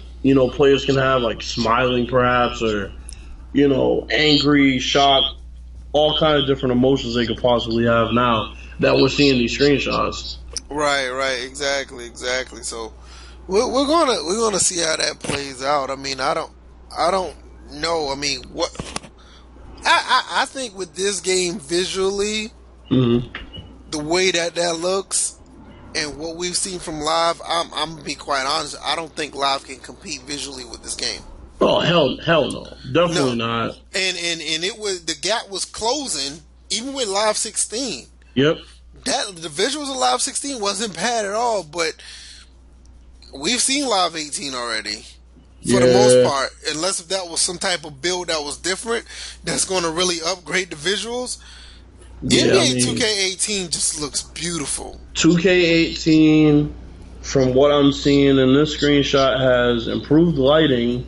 Speaker 2: players can have, like smiling perhaps, or angry, shocked, all kind of different emotions they could possibly have now that we're seeing these screenshots.
Speaker 1: Right, exactly. So we're gonna see how that plays out. I mean, I don't know. I mean, what I think with this game visually,
Speaker 2: Mm-hmm.
Speaker 1: the way that looks, and what we've seen from live, I'm gonna be quite honest. I don't think live can compete visually with this game.
Speaker 2: Oh hell no,
Speaker 1: No,
Speaker 2: definitely not.
Speaker 1: and it was the gap was closing even with live 16.
Speaker 2: Yep.
Speaker 1: That the visuals of live 16 wasn't bad at all, but we've seen live 18 already for the most
Speaker 2: Yeah.
Speaker 1: part. Unless if that was some type of build that was different, that's going to really upgrade the visuals.
Speaker 2: Yeah. I
Speaker 1: NBA
Speaker 2: mean,
Speaker 1: 2K18 just looks beautiful.
Speaker 2: 2K18, from what I'm seeing in this screenshot, has improved lighting,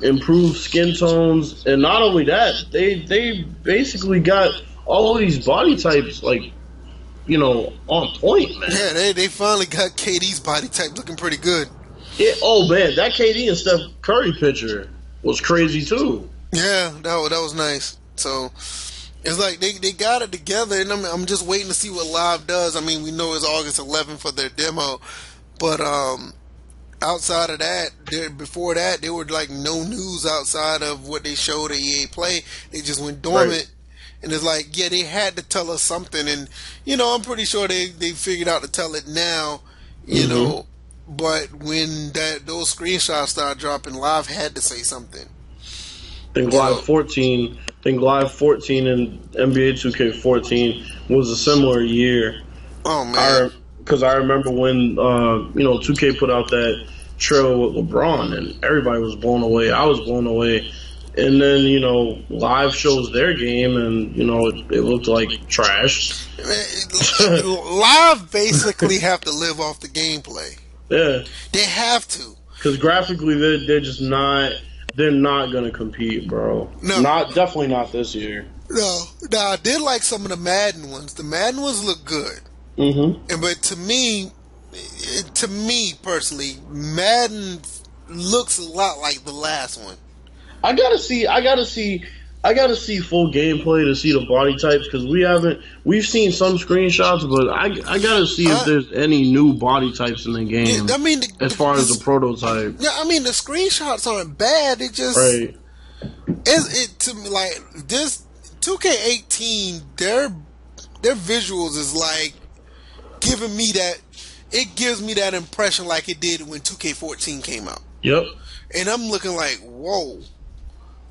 Speaker 2: improved skin tones, and not only that, they basically got all of these body types like on point, man.
Speaker 1: Yeah, they finally got KD's body type looking pretty good.
Speaker 2: Oh man, that KD and Steph Curry picture was crazy too.
Speaker 1: Yeah, that was nice. So it's like they got it together, and I'm just waiting to see what live does. I mean, we know it's August 11th for their demo, but outside of that, before that, there were like no news outside of what they showed at EA Play. They just went dormant.
Speaker 2: Right.
Speaker 1: And it's like, yeah, they had to tell us something, and I'm pretty sure they figured out to tell it now,
Speaker 2: Mm-hmm.
Speaker 1: But when those screenshots started dropping, live had to say something.
Speaker 2: Think
Speaker 1: You
Speaker 2: Live
Speaker 1: know,
Speaker 2: 14. Think Live 14 and NBA 2K14 was a similar year.
Speaker 1: oh man,
Speaker 2: Because I remember when 2K put out that trailer with LeBron, and everybody was blown away. I was blown away. And then Live shows their game, and it looked like trash.
Speaker 1: live basically have to live off the gameplay.
Speaker 2: Yeah,
Speaker 1: They have to.
Speaker 2: because graphically they're just not. They're not gonna compete, bro.
Speaker 1: No.
Speaker 2: Definitely not this year.
Speaker 1: No, I did like some of the Madden ones. The Madden ones look good.
Speaker 2: Mm-hmm.
Speaker 1: But to me personally, Madden looks a lot like the last one.
Speaker 2: I gotta see full gameplay to see the body types, because we've seen some screenshots, but I gotta see if there's any new body types in the game.
Speaker 1: I mean,
Speaker 2: as far as the prototype,
Speaker 1: yeah, I mean the screenshots aren't bad. It just
Speaker 2: right?
Speaker 1: it to me like this 2K18. Their visuals is like giving me that. It gives me that impression like it did when 2K14 came out.
Speaker 2: Yep.
Speaker 1: And I'm looking like, whoa.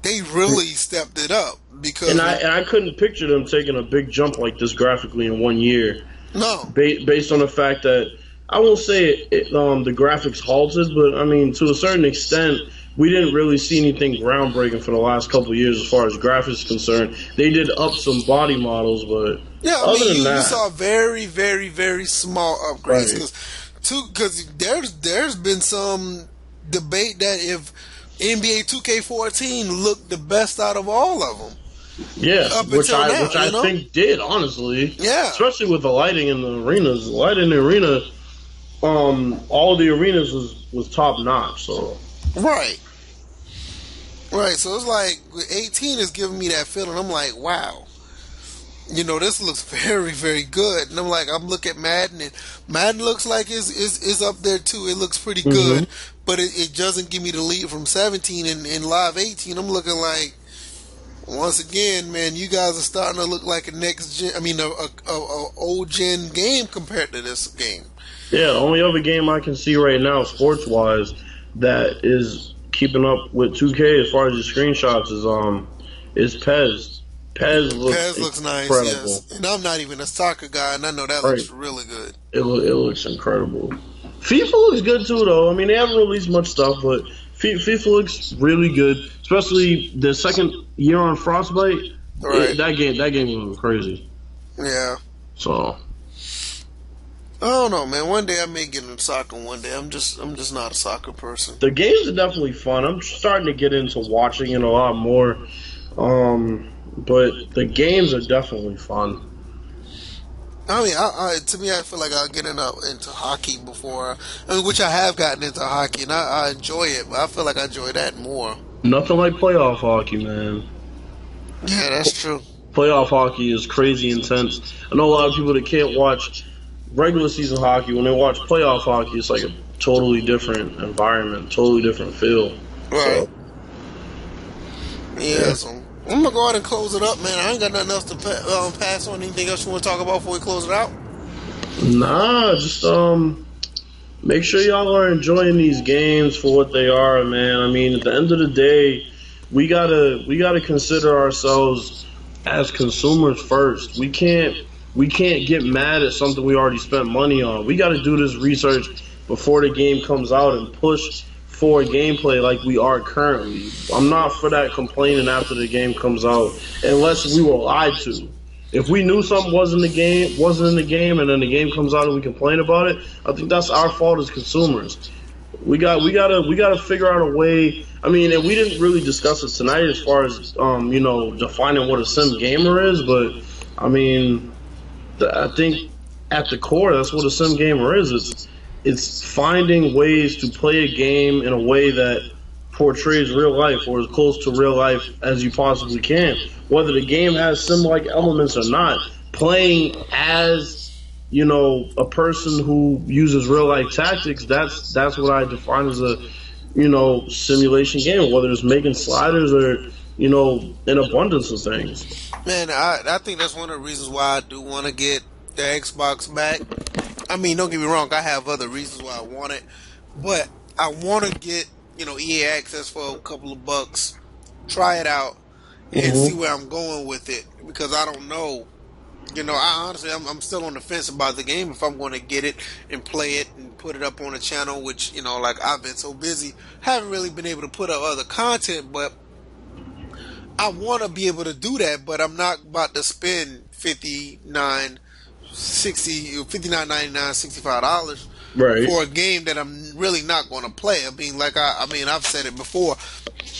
Speaker 1: They really stepped it up because
Speaker 2: And I couldn't picture them taking a big jump like this graphically in 1 year.
Speaker 1: no,
Speaker 2: Based on the fact that I won't say the graphics halted, but I mean to a certain extent we didn't really see anything groundbreaking for the last couple of years as far as graphics is concerned. They did up some body models, but
Speaker 1: yeah, I
Speaker 2: other
Speaker 1: mean
Speaker 2: than that,
Speaker 1: you saw very, very, very small upgrades
Speaker 2: right.
Speaker 1: because there's been some debate that if NBA 2K14 looked the best out of all of them.
Speaker 2: Yeah,
Speaker 1: Up
Speaker 2: which
Speaker 1: until
Speaker 2: I
Speaker 1: now,
Speaker 2: which I think did, honestly.
Speaker 1: Yeah.
Speaker 2: Especially with the lighting in the arenas. The lighting in the arena, all of the arenas was top notch. So
Speaker 1: Right. So it's like 18 is giving me that feeling. I'm like, wow. This looks very, very good. And I'm looking at Madden, and Madden looks like is up there too. It looks pretty good. but it doesn't give me the lead from 17 and live 18. I'm looking like, once again, man, you guys are starting to look like a next gen. I mean, a old gen game compared to this game.
Speaker 2: Yeah, the only other game I can see right now, sports wise, that is keeping up with 2K as far as the screenshots is PES. PES
Speaker 1: looks nice,
Speaker 2: incredible.
Speaker 1: yes. And I'm not even a soccer guy, and I know that looks really good.
Speaker 2: It looks incredible. FIFA looks good too, though. I mean, they haven't released much stuff, but FIFA looks really good, especially the second year on Frostbite.
Speaker 1: Right.
Speaker 2: That game was crazy.
Speaker 1: Yeah.
Speaker 2: So
Speaker 1: I don't know, man. One day I may get into soccer. One day I'm just not a soccer person.
Speaker 2: the games are definitely fun. I'm starting to get into watching it a lot more. But the games are definitely fun.
Speaker 1: I mean, to me, I feel like I'll get into hockey before. I mean, which I have gotten into hockey, and I enjoy it, but I feel like I enjoy that more.
Speaker 2: Nothing like playoff hockey, man.
Speaker 1: Yeah, that's true.
Speaker 2: Playoff hockey is crazy intense. I know a lot of people that can't watch regular season hockey. When they watch playoff hockey, it's like a totally different environment, totally different feel.
Speaker 1: Right.
Speaker 2: So,
Speaker 1: yeah, so I'm going to go ahead and close it up, man. I ain't got nothing else to pass on. Anything else you want to talk about before we close it out?
Speaker 2: nah, just make sure y'all are enjoying these games for what they are, man. I mean, at the end of the day, we gotta consider ourselves as consumers first. We can't get mad at something we already spent money on. We gotta do this research before the game comes out and push for gameplay like we are currently. I'm not for that complaining after the game comes out, unless we were lied to. If we knew something wasn't in the game, and then the game comes out and we complain about it, I think that's our fault as consumers. We gotta figure out a way. I mean, and we didn't really discuss it tonight as far as defining what a sim gamer is, but I mean, I think at the core that's what a sim gamer is. It's finding ways to play a game in a way that portrays real life or as close to real life as you possibly can. Whether the game has sim-like elements or not, playing as a person who uses real life tactics, that's what I define as a simulation game. Whether it's making sliders or an abundance of things.
Speaker 1: Man, I think that's one of the reasons why I do want to get the Xbox back. I mean, don't get me wrong, I have other reasons why I want it, but I want to get EA access for a couple of bucks, try it out, and see where I'm going with it, because I don't know. I'm still on the fence about the game, if I'm going to get it and play it and put it up on the channel, which, like I've been so busy, haven't really been able to put up other content, but I want to be able to do that, but I'm not about to spend $59.99, $65
Speaker 2: right
Speaker 1: for a game that I'm really not going to play. I mean, I've said it before.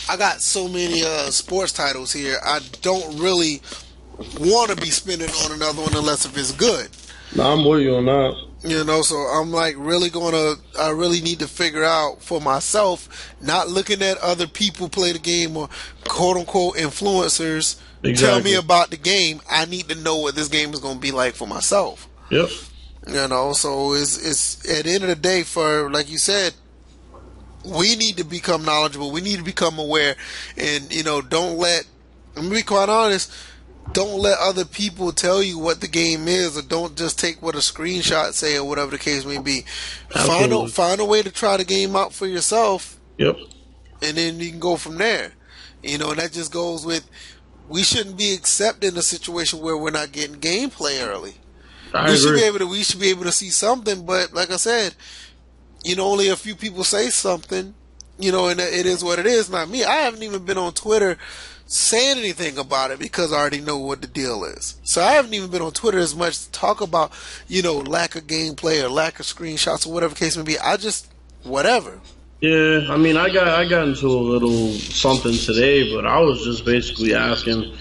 Speaker 1: I got so many sports titles here. I don't really want to be spending on another one unless if it's good.
Speaker 2: No, I'm with you on that.
Speaker 1: So I'm like I really need to figure out for myself, not looking at other people play the game or quote unquote influencers tell me about the game. I need to know what this game is going to be like for myself.
Speaker 2: Yep.
Speaker 1: So it's at the end of the day, for like you said, we need to become knowledgeable. We need to become aware, and I'm gonna be quite honest. Don't let other people tell you what the game is, or don't just take what a screenshot say or whatever the case may be. Find a way to try the game out for yourself.
Speaker 2: Yep.
Speaker 1: And then you can go from there. And that just goes with, we shouldn't be accepting a situation where we're not getting gameplay early. We should be able to see something, but like I said, only a few people say something, and it is what it is. Not me. I haven't even been on Twitter saying anything about it because I already know what the deal is. So I haven't even been on Twitter as much to talk about, lack of gameplay or lack of screenshots or whatever the case may be. I just, whatever.
Speaker 2: Yeah, I mean, I got into a little something today, but I was just basically asking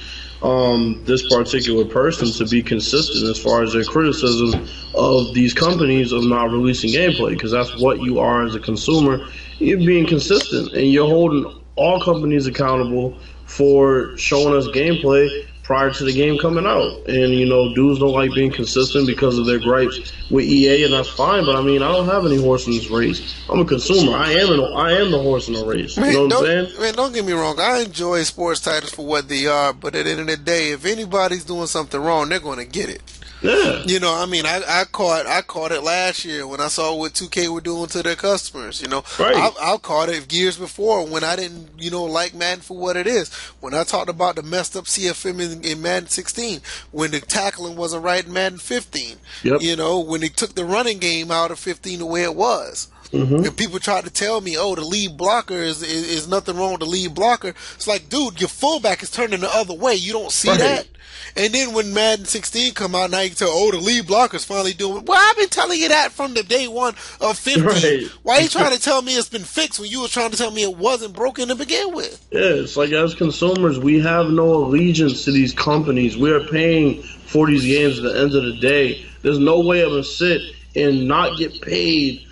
Speaker 2: this particular person to be consistent as far as their criticism of these companies of not releasing gameplay, because that's what you are as a consumer. You're being consistent, and you're holding all companies accountable for showing us gameplay prior to the game coming out. And, dudes don't like being consistent because of their gripes with EA, and that's fine. But, I mean, I don't have any horse in this race. I'm a consumer. I am the horse in the race. You know what I'm saying?
Speaker 1: Man, don't get me wrong. I enjoy sports titles for what they are, but at the end of the day, if anybody's doing something wrong, they're going to get it.
Speaker 2: Yeah.
Speaker 1: I mean, I caught it last year when I saw what 2K were doing to their customers.
Speaker 2: Right.
Speaker 1: I caught it years before when I didn't, like Madden for what it is. When I talked about the messed up CFM in Madden 16, when the tackling wasn't right in Madden 15.
Speaker 2: Yep.
Speaker 1: When they took the running game out of 15 the way it was.
Speaker 2: Mm-hmm.
Speaker 1: And people try to tell me, the lead blocker is nothing wrong with the lead blocker. It's like, dude, your fullback is turning the other way. You don't see that? And then when Madden 16 come out, now you can tell, the lead blocker's finally doing it. Well, I've been telling you that from the day one of 15.
Speaker 2: Right.
Speaker 1: Why are you trying to tell me it's been fixed when you were trying to tell me it wasn't broken to begin with?
Speaker 2: Yeah, it's like as consumers, we have no allegiance to these companies. We are paying for these games at the end of the day. There's no way I'm going to sit and not get paid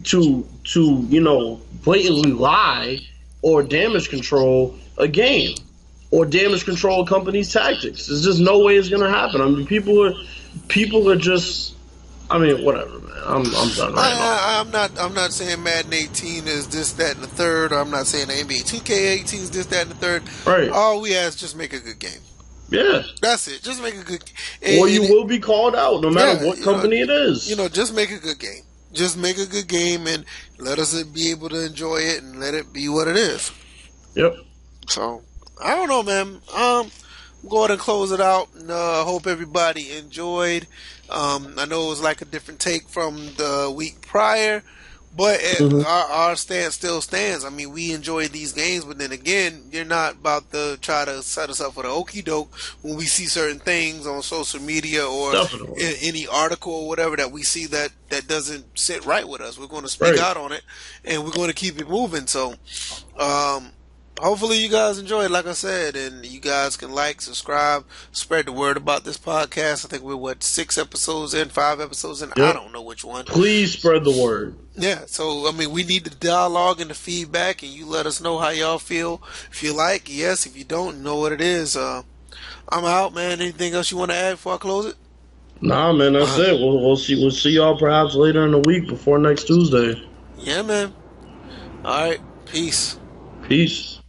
Speaker 2: to blatantly lie or damage control a game or damage control a company's tactics. There's just no way it's gonna happen. I mean, people are just. I mean, whatever, man. I'm done right now.
Speaker 1: I'm not saying Madden 18 is this, that, and the third. Or I'm not saying the NBA 2K18 is this, that, and the third.
Speaker 2: Right.
Speaker 1: All we ask is just make a good game.
Speaker 2: Yeah.
Speaker 1: That's it. Just make a good
Speaker 2: game. Or you will be called out, no matter what company it is.
Speaker 1: Just make a good game. Just make a good game and let us be able to enjoy it and let it be what it is.
Speaker 2: Yep.
Speaker 1: So, I don't know, man. Go ahead and close it out. I hope everybody enjoyed. I know it was like a different take from the week prior, but our stance still stands. I mean, we enjoy these games, but then again, you're not about to try to set us up for the okie doke when we see certain things on social media or in any article or whatever that we see that doesn't sit right with us. We're going to speak out on it, and we're going to keep it moving. So, hopefully you guys enjoy it, like I said, and you guys can like, subscribe, spread the word about this podcast. I think we're, 6 episodes in, 5 episodes in? Yep. I don't know which one.
Speaker 2: Please spread the word.
Speaker 1: Yeah, so, I mean, we need the dialogue and the feedback, and you let us know how y'all feel. If you like, yes. If you don't, know what it is. I'm out, man. Anything else you want to add before I close it?
Speaker 2: Nah, man, that's it. We'll see y'all perhaps later in the week before next Tuesday.
Speaker 1: Yeah, man. All right. Peace.
Speaker 2: Peace.